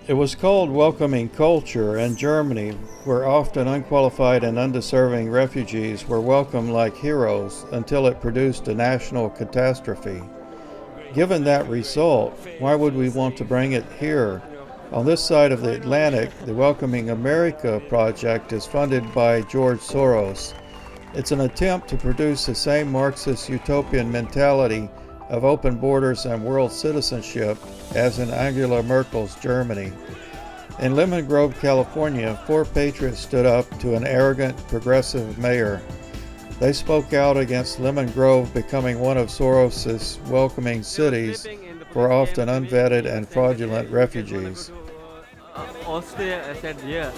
It was called welcoming culture in Germany, where often unqualified and undeserving refugees were welcomed like heroes until it produced a national catastrophe. Given that result, why would we want to bring it here? On this side of the Atlantic, the Welcoming America project is funded by George Soros. It's an attempt to produce the same Marxist utopian mentality of open borders and world citizenship as in Angela Merkel's Germany. In Lemon Grove, California, 4 Patriots stood up to an arrogant, progressive mayor. They spoke out against Lemon Grove becoming one of Soros's welcoming cities for often unvetted and fraudulent refugees. Austria, I said, yeah.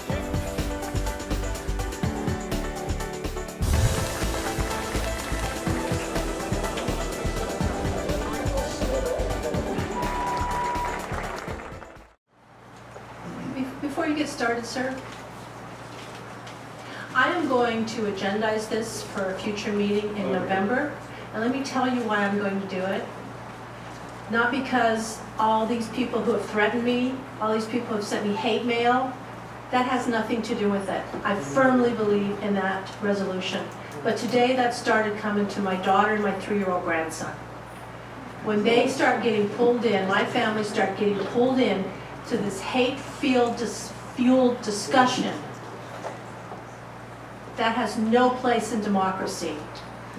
Before you get started, sir, I am going to agendize this for a future meeting in November, and let me tell you why I'm going to do it. Not because all these people who have threatened me, all these people who have sent me hate mail, that has nothing to do with it. I firmly believe in that resolution. But today that started coming to my daughter and my 3-year-old grandson. When they start getting pulled in, my family start getting pulled in to this hate-fueled discussion, that has no place in democracy.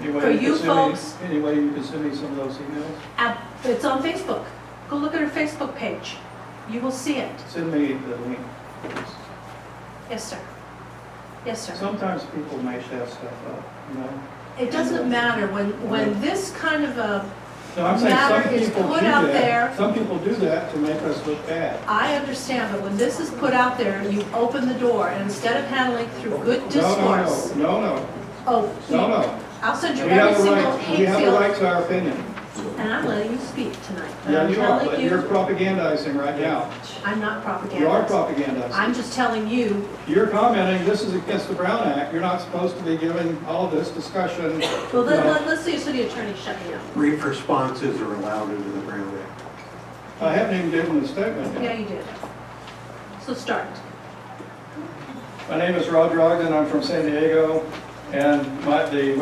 For you folks, Any way you can send me some of those emails? It's on Facebook. Go look at her Facebook page. You will see it. Send me the link, please. Yes, sir. Yes, sir. Sometimes people mash that stuff up, you know? It doesn't matter when this kind of a No, I'm saying matter some is people put do out that. there. Some people do that to make us look bad. I understand, but when this is put out there and you open the door, and instead of handling through good discourse. No. Oh, I'll send you We every have the single right, we hate have the right field, to our opinion. and I'm letting you speak tonight. But Yeah, I'm you are, telling but you're you, propagandizing right now. I'm not You are propagandizing. propagandizing. I'm just telling you, You're commenting, this is against the Brown Act. You're not supposed to be giving all of this discussion. well, let's see your city attorney shut me up. Brief responses are allowed under the Brown Act. I haven't even given the statement Yeah, yet. you did. So start. My name is Rod Ogden. I'm from San Diego, and the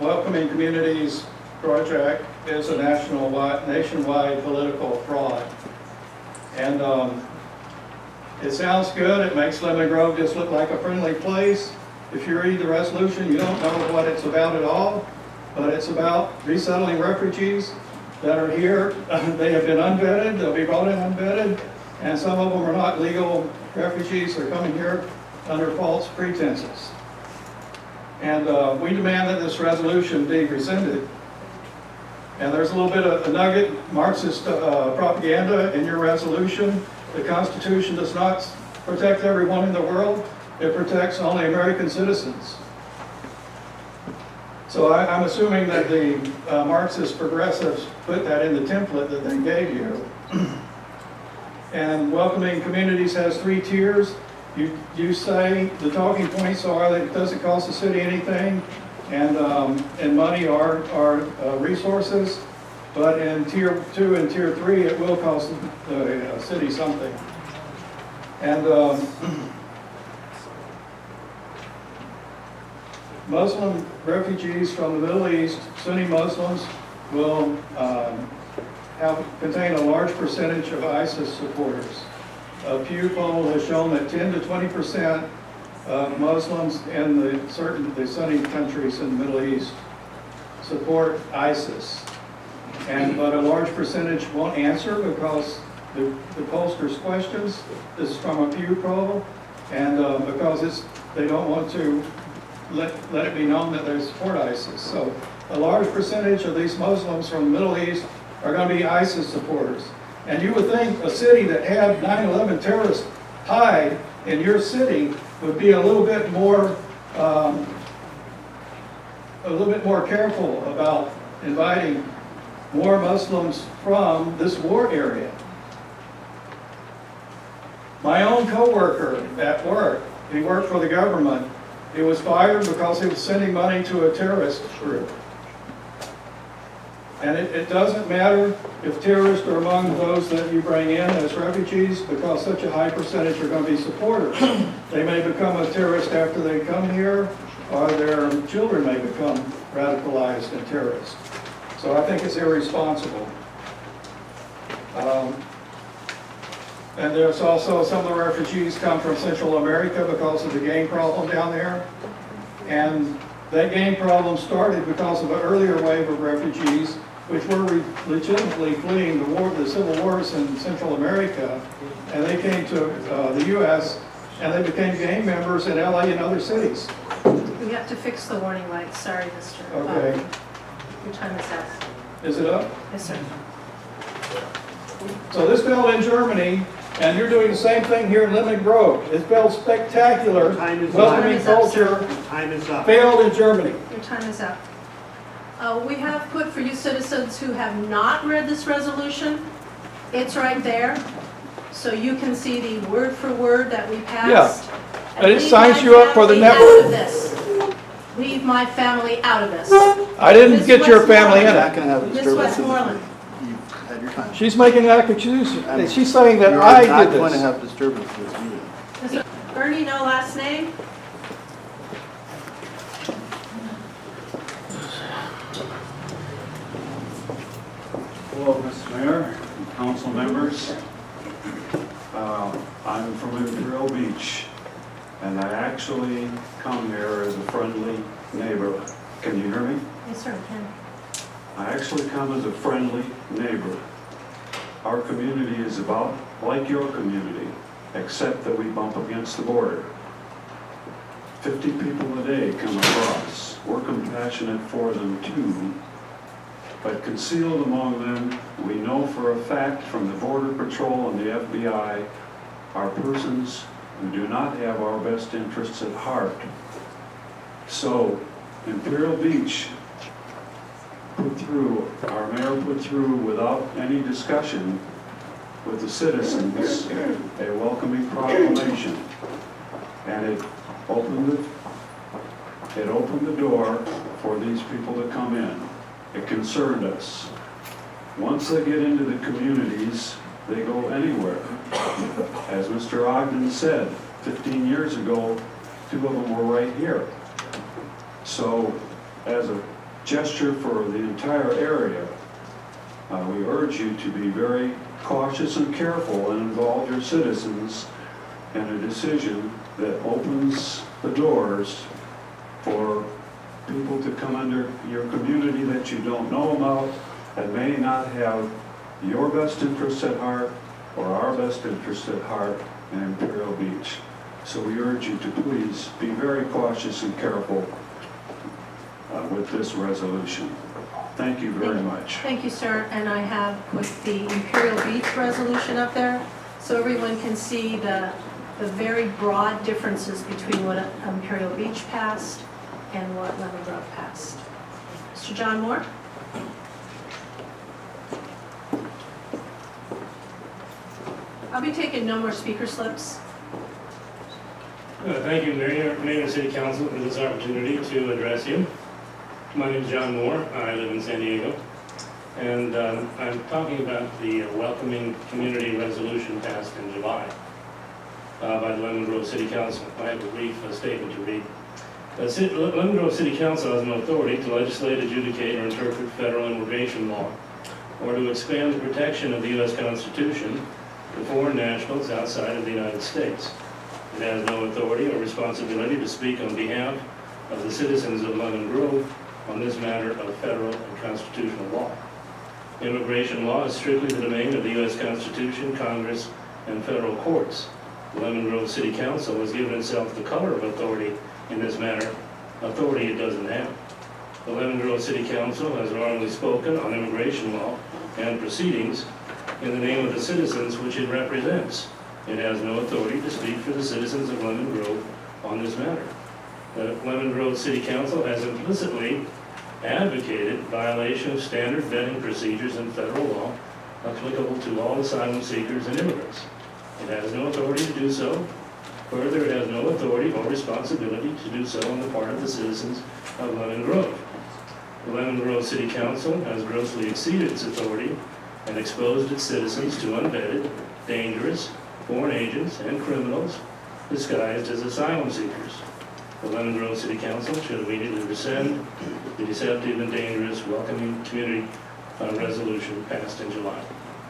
Welcoming Communities Project is a nationwide political fraud. And it sounds good. It makes Lemon Grove just look like a friendly place. If you read the resolution, you don't know what it's about at all, but it's about resettling refugees that are here. They have been unvetted. They'll be brought in unvetted, and some of them are not legal refugees. They're coming here under false pretenses. And we demand that this resolution be rescinded. And there's a little bit of a nugget, Marxist propaganda in your resolution. The Constitution does not protect everyone in the world. It protects only American citizens. So I'm assuming that the Marxist progressives put that in the template that they gave you. And Welcoming Communities has 3 tiers. You say the talking points are that it doesn't cost the city anything, and money are resources, but in tier 2 and tier 3 it will cost the city something. And Muslim refugees from the Middle East, Sunni Muslims, will contain a large percentage of ISIS supporters. A Pew poll has shown that 10 to 20% of Muslims in the Sunni countries in the Middle East support ISIS. But a large percentage won't answer because the pollsters' questions. This is from a Pew poll, and because they don't want to let it be known that they support ISIS. So a large percentage of these Muslims from the Middle East are going to be ISIS supporters. And you would think a city that had 9/11 terrorists hide in your city would be a little bit more careful about inviting more Muslims from this war area. My own coworker at work, he worked for the government. He was fired because he was sending money to a terrorist group. And it doesn't matter if terrorists are among those that you bring in as refugees, because such a high percentage are going to be supporters. They may become a terrorist after they come here, or their children may become radicalized and terrorists. So I think it's irresponsible. And there's also some of the refugees come from Central America because of the gang problem down there. And that gang problem started because of an earlier wave of refugees, which were legitimately fleeing the civil wars in Central America. And they came to the U.S. and they became gang members in LA and other cities. We have to fix the warning lights. Sorry, Mr. Okay. Your time is up. Is it up? Yes, sir. So this failed in Germany, and you're doing the same thing here in Lemon Grove. It failed spectacular. Time is Welcoming up. culture Time is up. failed in Germany. Your time is up. We have put for you citizens who have not read this resolution, it's right there. So you can see the word for word that we passed. And it leave signs my you up for the family network. out of this. Leave my family out of this. I didn't Miss get your family in Westmoreland. it. Not going to have a Miss disturbance. Westmoreland. You've had your time. She's making that accusation. She's saying that You're I not did going to this. have disturbance with you. Mr. Ernie, no last name? Hello, Mr. Mayor and council members. I'm from Imperial Beach, and I actually come here as a friendly neighbor. Can you hear me? Yes, sir, Ken. I actually come as a friendly neighbor. Our community is about like your community, except that we bump against the border. 50 people a day come across. We're compassionate for them too, but concealed among them, we know for a fact from the Border Patrol and the FBI, are persons who do not have our best interests at heart. So, Imperial Beach our mayor put through without any discussion with the citizens, a welcoming proclamation. And it opened the door for these people to come in. It concerned us. Once they get into the communities, they go anywhere. As Mr. Ogden said, 15 years ago, 2 of them were right here. So, as a gesture for the entire area, we urge you to be very cautious and careful and involve your citizens in a decision that opens the doors for people to come under your community that you don't know about and may not have your best interests at heart or our best interests at heart in Imperial Beach. So we urge you to please be very cautious and careful with this resolution. Thank you very much. Thank you, sir. And I have put the Imperial Beach resolution up there so everyone can see the very broad differences between what Imperial Beach passed and what Lemon Grove passed. Mr. John Moore? I'll be taking no more speaker slips. Thank you, Mayor and City Council, for this opportunity to address you. My name is John Moore. I live in San Diego. And I'm talking about the welcoming community resolution passed in July by the Lemon Grove City Council. I have a brief statement to read. Lemon Grove City Council has no authority to legislate, adjudicate, or interpret federal immigration law, or to expand the protection of the U.S. Constitution to foreign nationals outside of the United States. It has no authority or responsibility to speak on behalf of the citizens of Lemon Grove on this matter of federal and constitutional law. Immigration law is strictly the domain of the U.S. Constitution, Congress, and federal courts. The Lemon Grove City Council has given itself the color of authority in this matter, authority it doesn't have. The Lemon Grove City Council has wrongly spoken on immigration law and proceedings in the name of the citizens which it represents. It has no authority to speak for the citizens of Lemon Grove on this matter. The Lemon Grove City Council has implicitly advocated violation of standard vetting procedures in federal law applicable to all asylum seekers and immigrants. It has no authority to do so. Further, it has no authority or responsibility to do so on the part of the citizens of Lemon Grove. The Lemon Grove City Council has grossly exceeded its authority and exposed its citizens to unvetted, dangerous, foreign agents and criminals disguised as asylum seekers. The Lemon Grove City Council should immediately rescind the deceptive and dangerous welcoming community resolution passed in July.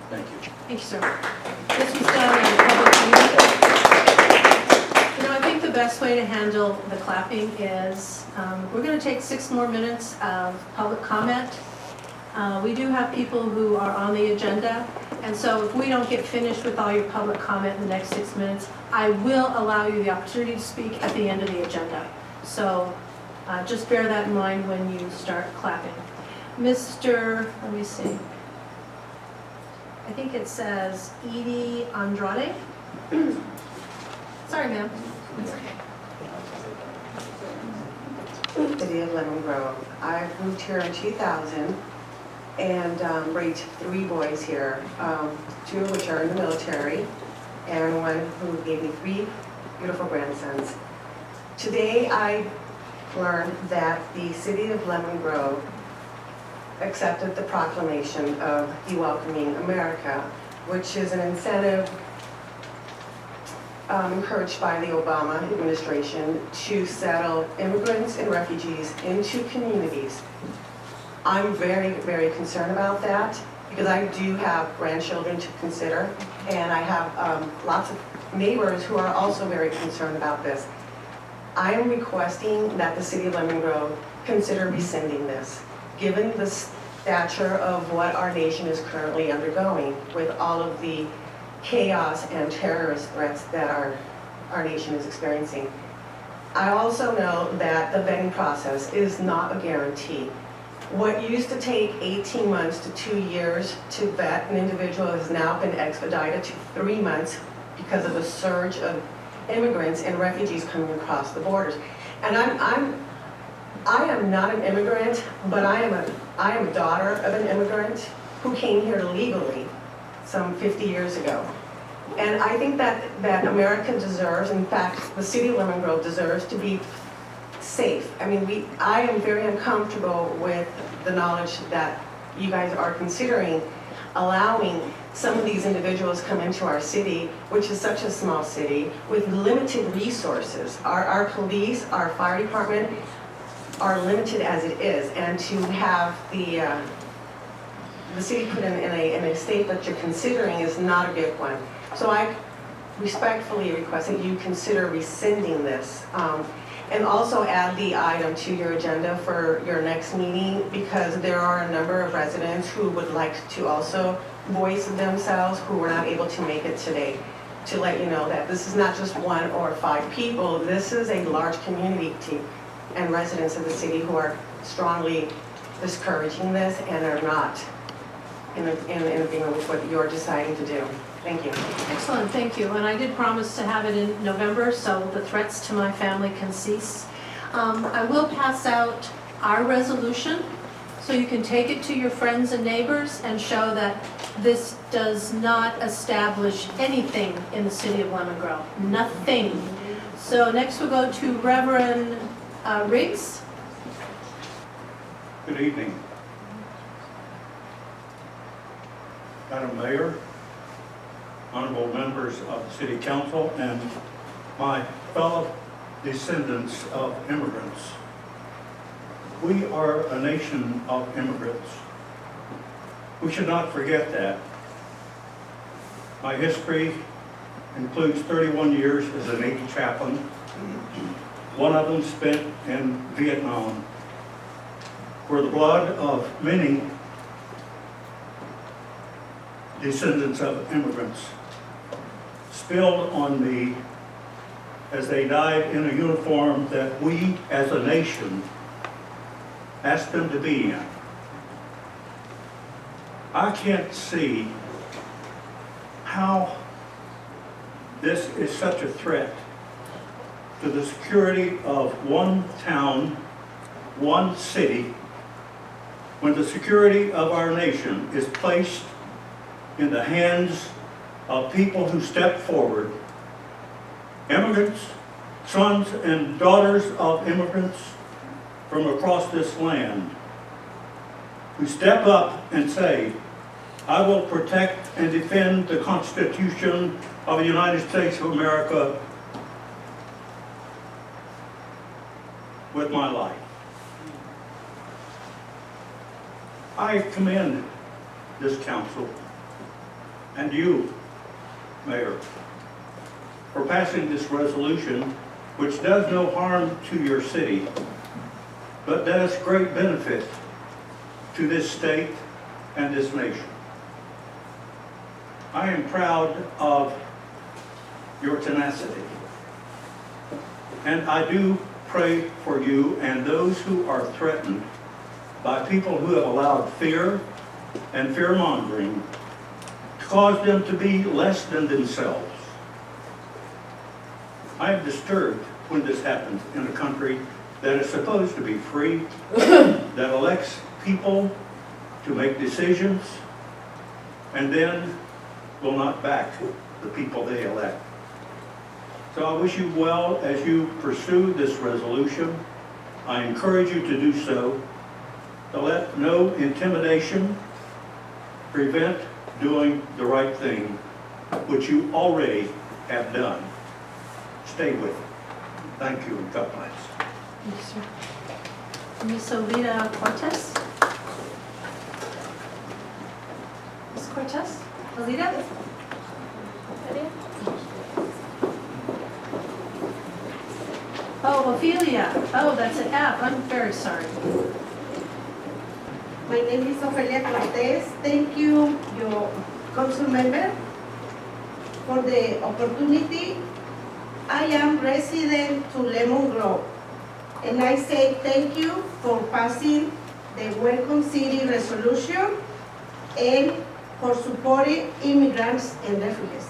Thank you. Thank you, sir. This was done in public meeting. You know, I think the best way to handle the clapping is, we're going to take 6 more minutes of public comment. We do have people who are on the agenda, and so if we don't get finished with all your public comment in the next 6 minutes, I will allow you the opportunity to speak at the end of the agenda. So just bear that in mind when you start clapping. Mr., let me see. I think it says Edie Andrade. Sorry, ma'am. It's okay. City of Lemon Grove. I moved here in 2000 and raised 3 boys here, 2 of which are in the military, and 1 who gave me 3 beautiful grandsons. Today I learned that the City of Lemon Grove accepted the proclamation of Welcoming America, which is an incentive encouraged by the Obama administration to settle immigrants and refugees into communities. I'm very, very concerned about that because I do have grandchildren to consider, and I have lots of neighbors who are also very concerned about this. I am requesting that the City of Lemon Grove consider rescinding this, given the stature of what our nation is currently undergoing with all of the chaos and terrorist threats that our nation is experiencing. I also know that the vetting process is not a guarantee. What used to take 18 months to 2 years to vet an individual has now been expedited to 3 months because of a surge of immigrants and refugees coming across the borders. And I am not an immigrant, but I am a daughter of an immigrant who came here legally some 50 years ago. And I think that America deserves, in fact, the City of Lemon Grove deserves to be safe. I mean, I am very uncomfortable with the knowledge that you guys are considering allowing some of these individuals come into our city, which is such a small city, with limited resources. Our police, our fire department are limited as it is, and to have the city put in a state that you're considering is not a good one. So I respectfully request that you consider rescinding this. And also add the item to your agenda for your next meeting, because there are a number of residents who would like to also voice themselves who were not able to make it today. To let you know that this is not just 1 or 5 people, this is a large community and residents of the city who are strongly discouraging this and are not in agreement with what you're deciding to do. Thank you. Excellent, thank you. And I did promise to have it in November, so the threats to my family can cease. I will pass out our resolution, so you can take it to your friends and neighbors and show that this does not establish anything in the City of Lemon Grove. Nothing. So next we'll go to Reverend Riggs. Good evening. Madam Mayor, honorable members of the City Council, and my fellow descendants of immigrants. We are a nation of immigrants. We should not forget that. My history includes 31 years as a Navy chaplain, 1 of them spent in Vietnam, where the blood of many descendants of immigrants spilled on me as they died in a uniform that we as a nation asked them to be in. I can't see how this is such a threat to the security of 1 town, 1 city, when the security of our nation is placed in the hands of people who step forward, immigrants, sons and daughters of immigrants from across this land, who step up and say, I will protect and defend the Constitution of the United States of America with my life. I commend this council and you, Mayor, for passing this resolution which does no harm to your city, but does great benefit to this state and this nation. I am proud of your tenacity, and I do pray for you and those who are threatened by people who have allowed fear and fear-mongering to cause them to be less than themselves. I am disturbed when this happens in a country that is supposed to be free, that elects people to make decisions, and then will not back the people they elect. So I wish you well as you pursue this resolution. I encourage you to do so, to let no intimidation prevent doing the right thing, which you already have done. Stay with it. Thank you, and God bless. Thank you, sir. Ms. Olita Cortez? Ms. Cortez? Olita? Oh, Ophelia. Oh, that's an F. I'm very sorry. My name is Ophelia Cortez. Thank you, your council member, for the opportunity. I am resident to Lemon Grove, and I say thank you for passing the Welcome City resolution and for supporting immigrants and refugees.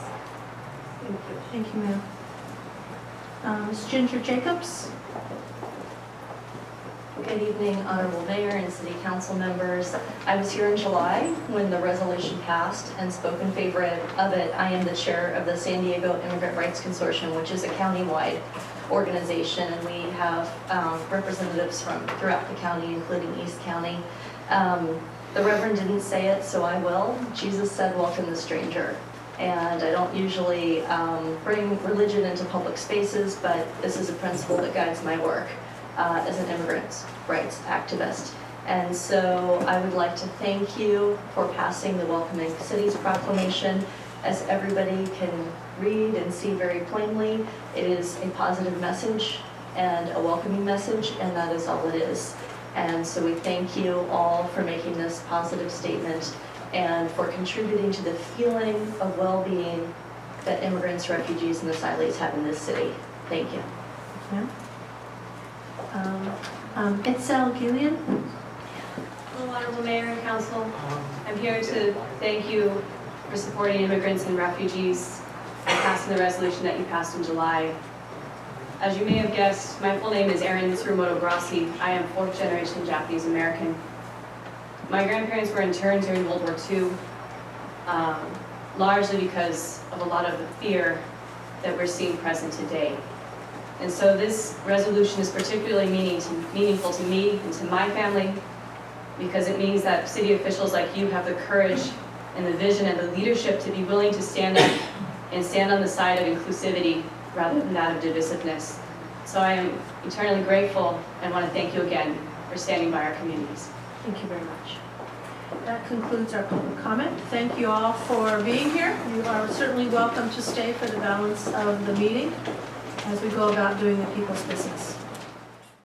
Thank you. Thank you, ma'am. Ms. Ginger Jacobs? Good evening, Honorable Mayor and City Council members. I was here in July when the resolution passed and spoke in favor of it. I am the chair of the San Diego Immigrant Rights Consortium, which is a county-wide organization, and we have representatives from throughout the county, including East County. The Reverend didn't say it, so I will. Jesus said, welcome the stranger. And I don't usually bring religion into public spaces, but this is a principle that guides my work as an immigrant rights activist. And so I would like to thank you for passing the Welcoming Cities Proclamation. As everybody can read and see very plainly, it is a positive message and a welcoming message, and that is all it is. And so we thank you all for making this positive statement and for contributing to the feeling of well-being that immigrants, refugees, and asylees have in this city. Thank you. Yeah. Itzel Gillian? Hello, Honorable Mayor and Council. I'm here to thank you for supporting immigrants and refugees and passing the resolution that you passed in July. As you may have guessed, my full name is Erin Tsurumoto Grassi. I am fourth generation Japanese American. My grandparents were interned during World War II, largely because of a lot of the fear that we're seeing present today. And so this resolution is particularly meaningful to me and to my family, because it means that city officials like you have the courage and the vision and the leadership to be willing to stand up and stand on the side of inclusivity rather than that of divisiveness. So I am eternally grateful and want to thank you again for standing by our communities. Thank you very much. That concludes our public comment. Thank you all for being here. You are certainly welcome to stay for the balance of the meeting as we go about doing the people's business.